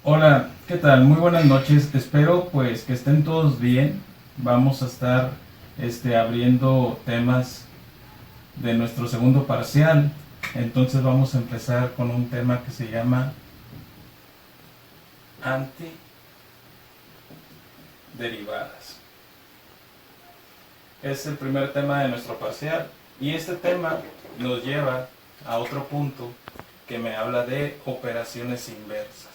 Hola, ¿qué tal? Muy buenas noches. Espero pues que estén todos bien. Vamos a estar abriendo temas de nuestro segundo parcial. Entonces vamos a empezar con un tema que se llama antiderivadas. Es el primer tema de nuestro parcial y este tema nos lleva a otro punto que me habla de operaciones inversas.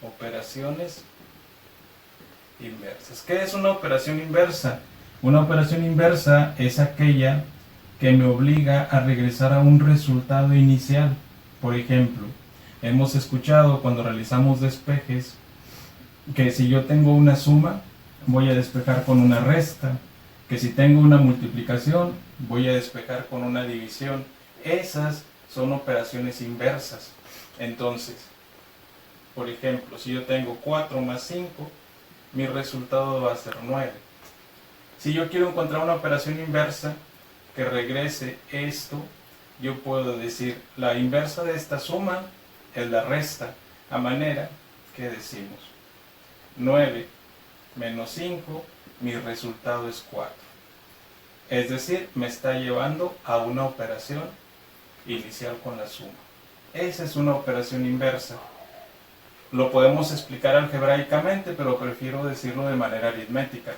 Operaciones inversas. ¿Qué es una operación inversa? Una operación inversa es aquella que me obliga a regresar a un resultado inicial. Por ejemplo, hemos escuchado cuando realizamos despejes que si yo tengo una suma, voy a despejar con una resta, que si tengo una multiplicación, voy a despejar con una división. Esas son operaciones inversas. Entonces, por ejemplo, si yo tengo 4 más 5, mi resultado va a ser 9. Si yo quiero encontrar una operación inversa que regrese esto, yo puedo decir la inversa de esta suma es la resta, a manera que decimos 9 menos 5, mi resultado es 4. Es decir, me está llevando a una operación inicial con la suma. Esa es una operación inversa. Lo podemos explicar algebraicamente, pero prefiero decirlo de manera aritmética.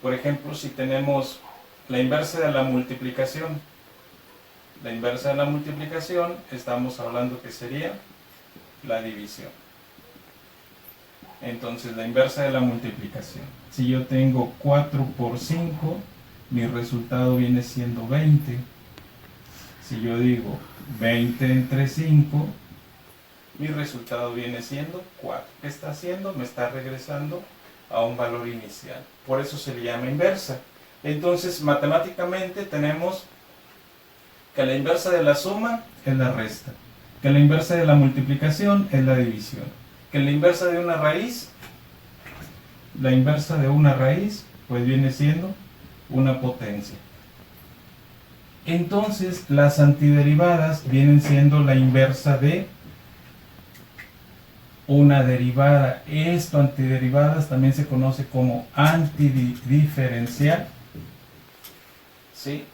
Por ejemplo, si tenemos la inversa de la multiplicación, estamos hablando que sería la división. Entonces, la inversa de la multiplicación. Si yo tengo 4 por 5, mi resultado viene siendo 20. Si yo digo 20 entre 5, mi resultado viene siendo 4. ¿Qué está haciendo? Me está regresando a un valor inicial. Por eso se le llama inversa. Entonces, matemáticamente tenemos que la inversa de la suma es la resta, que la inversa de la multiplicación es la división, que la inversa de una raíz, pues viene siendo una potencia. Entonces, las antiderivadas vienen siendo la inversa de una derivada. Esto, antiderivadas, también se conoce como antidiferencial, ¿sí?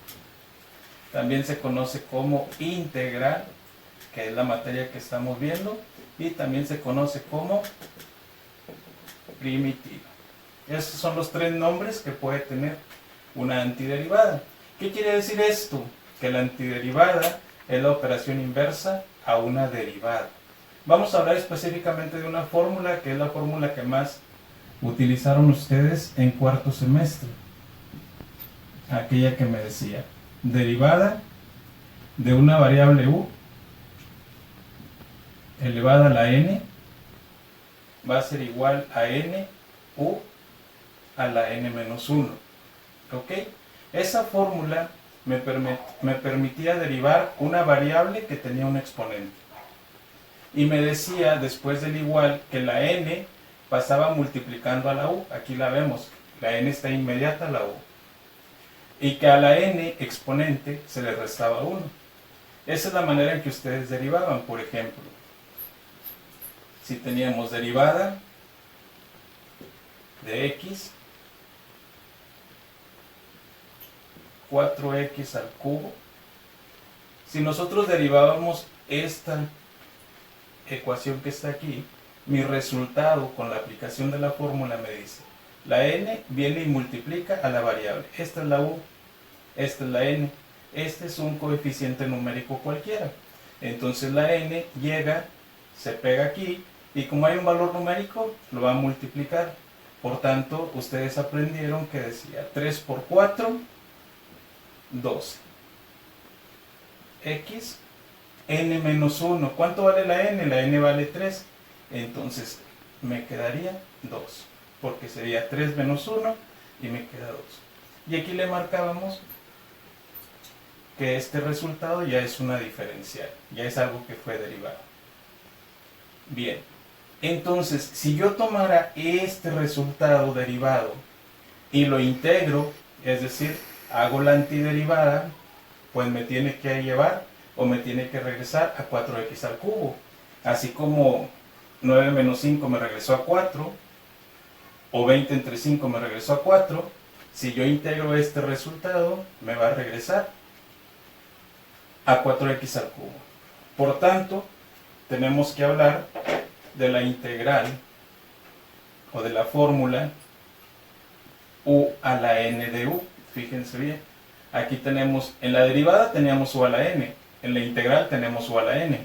También se conoce como integral, que es la materia que estamos viendo, y también se conoce como primitiva. Esos son los tres nombres que puede tener una antiderivada. ¿Qué quiere decir esto? Que la antiderivada es la operación inversa a una derivada. Vamos a hablar específicamente de una fórmula que es la fórmula que más utilizaron ustedes en cuarto semestre. Aquella que me decía, derivada de una variable u elevada a la n va a ser igual a n u a la n menos 1. ¿Ok? Esa fórmula me permitía derivar una variable que tenía un exponente. Y me decía después del igual que la n pasaba multiplicando a la u. Aquí la vemos, la n está inmediata a la u. Y que a la n exponente se le restaba 1. Esa es la manera en que ustedes derivaban. Por ejemplo, si teníamos derivada de x, 4x al cubo. Si nosotros derivábamos esta ecuación que está aquí, mi resultado con la aplicación de la fórmula me dice, la n viene y multiplica a la variable. Esta es la u, esta es la n. Este es un coeficiente numérico cualquiera. Entonces la n llega, se pega aquí, y como hay un valor numérico, lo va a multiplicar. Por tanto, ustedes aprendieron que decía 3 por 4, 12. X, n menos 1. ¿Cuánto vale la n? La n vale 3. Entonces me quedaría 2, porque sería 3 menos 1 y me queda 2. Y aquí le marcábamos que este resultado ya es una diferencial, ya es algo que fue derivado. Bien, entonces si yo tomara este resultado derivado y lo integro, es decir, hago la antiderivada, pues me tiene que llevar o me tiene que regresar a 4x al cubo. Así como 9 menos 5 me regresó a 4, o 20 entre 5 me regresó a 4. Si yo integro este resultado, me va a regresar a 4x al cubo. Por tanto, tenemos que hablar de la integral o de la fórmula u a la n de u. Fíjense bien, aquí tenemos, en la derivada teníamos u a la n, en la integral tenemos u a la n.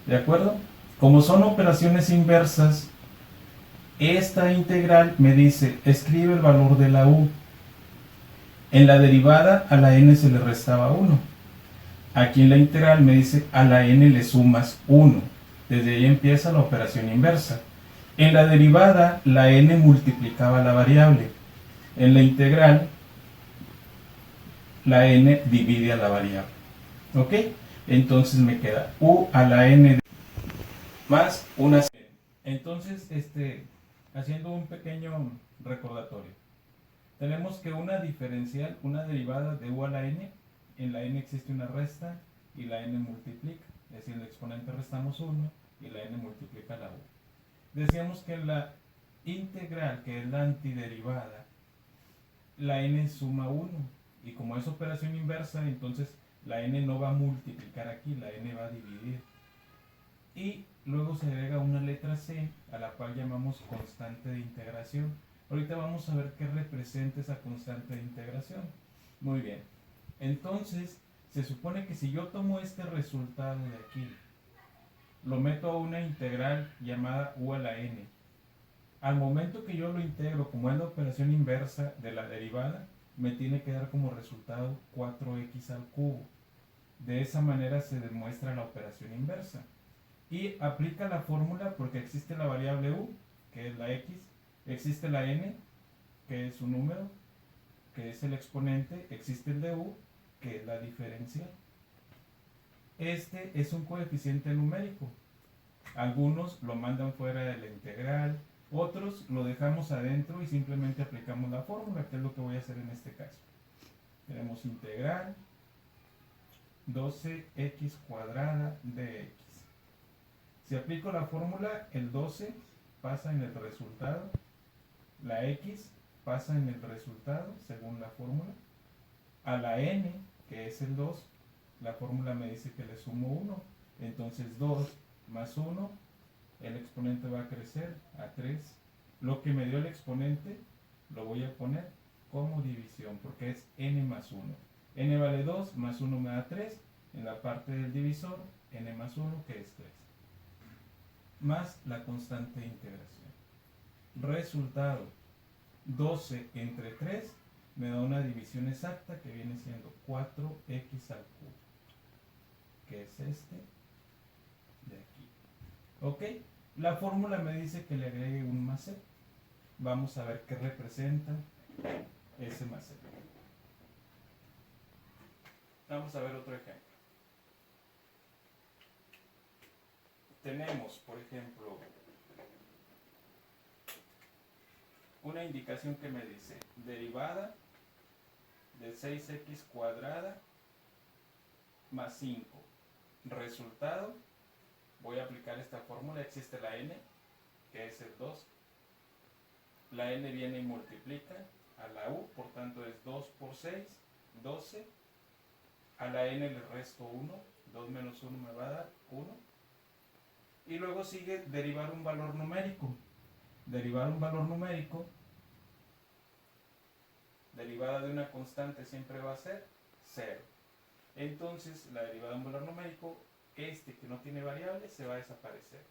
¿De acuerdo? Como son operaciones inversas, esta integral me dice, escribe el valor de la u. En la derivada a la n se le restaba 1. Aquí en la integral me dice, a la n le sumas 1. Desde ahí empieza la operación inversa. En la derivada, la n multiplicaba la variable. En la integral, la n divide a la variable. ¿Ok? Entonces me queda u a la n más una. Entonces, haciendo un pequeño recordatorio. Tenemos que una diferencial, una derivada de u a la n, en la n existe una resta y la n multiplica. Es decir, el exponente restamos 1 y la n multiplica la u. Decíamos que en la integral, que es la antiderivada, la n suma 1. Y como es operación inversa, entonces la n no va a multiplicar aquí, la n va a dividir. Y luego se agrega una letra c, a la cual llamamos constante de integración. Ahorita vamos a ver qué representa esa constante de integración. Muy bien. Entonces, se supone que si yo tomo este resultado de aquí, lo meto a una integral llamada u a la n. Al momento que yo lo integro, como es la operación inversa de la derivada, me tiene que dar como resultado 4x al cubo. De esa manera se demuestra la operación inversa. Y aplica la fórmula porque existe la variable u, que es la x, existe la n, que es un número, que es el exponente, existe el de u, que es la diferencial. Este es un coeficiente numérico. Algunos lo mandan fuera de la integral, otros lo dejamos adentro y simplemente aplicamos la fórmula, que es lo que voy a hacer en este caso. Tenemos integral 12x cuadrada de x. Si aplico la fórmula, el 12 pasa en el resultado, la x pasa en el resultado según la fórmula, a la n, que es el 2, la fórmula me dice que le sumo 1, entonces 2 más 1, el exponente va a crecer a 3. Lo que me dio el exponente lo voy a poner como división, porque es n más 1. N vale 2, más 1 me da 3, en la parte del divisor, n más 1, que es 3. Más la constante de integración. Resultado, 12 entre 3 me da una división exacta que viene siendo 4x al cubo, que es este de aquí. ¿Ok? La fórmula me dice que le agregue un más c. Vamos a ver qué representa ese más c. Vamos a ver otro ejemplo. Tenemos, por ejemplo, una indicación que me dice derivada de 6x cuadrada más 5. Resultado, voy a aplicar esta fórmula, existe la n, que es el 2. La n viene y multiplica a la u, por tanto es 2 por 6, 12. A la n le resto 1, 2 menos 1 me va a dar 1. Y luego sigue derivar un valor numérico. Derivar un valor numérico, derivada de una constante siempre va a ser 0. Entonces, la derivada de un valor numérico, que no tiene variable, se va a desaparecer.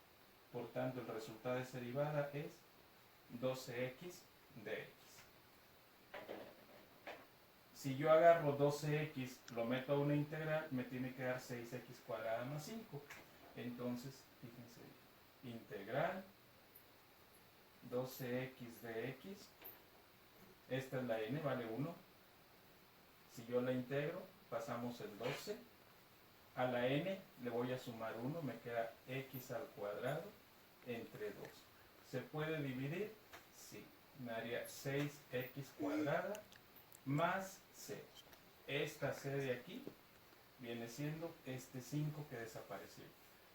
Por tanto, el resultado de esa derivada es 12x de x. Si yo agarro 12x, lo meto a una integral, me tiene que dar 6x cuadrada más 5. Entonces, fíjense, integral 12x de x, esta es la n, vale 1. Si yo la integro, pasamos el 12. A la n le voy a sumar 1, me queda x al cuadrado entre 2. ¿Se puede dividir? Sí. Me daría 6x cuadrada más c. Esta c de aquí viene siendo este 5 que desapareció.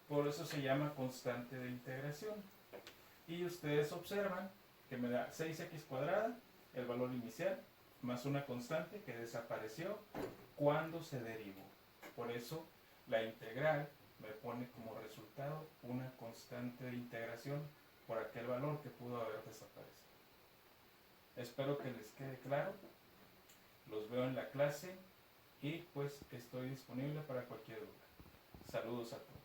Por eso se llama constante de integración. Y ustedes observan que me da 6x cuadrada, el valor inicial, más una constante que desapareció cuando se derivó. Por eso la integral me pone como resultado una constante de integración por aquel valor que pudo haber desaparecido. Espero que les quede claro. Los veo en la clase y pues estoy disponible para cualquier duda. Saludos a todos.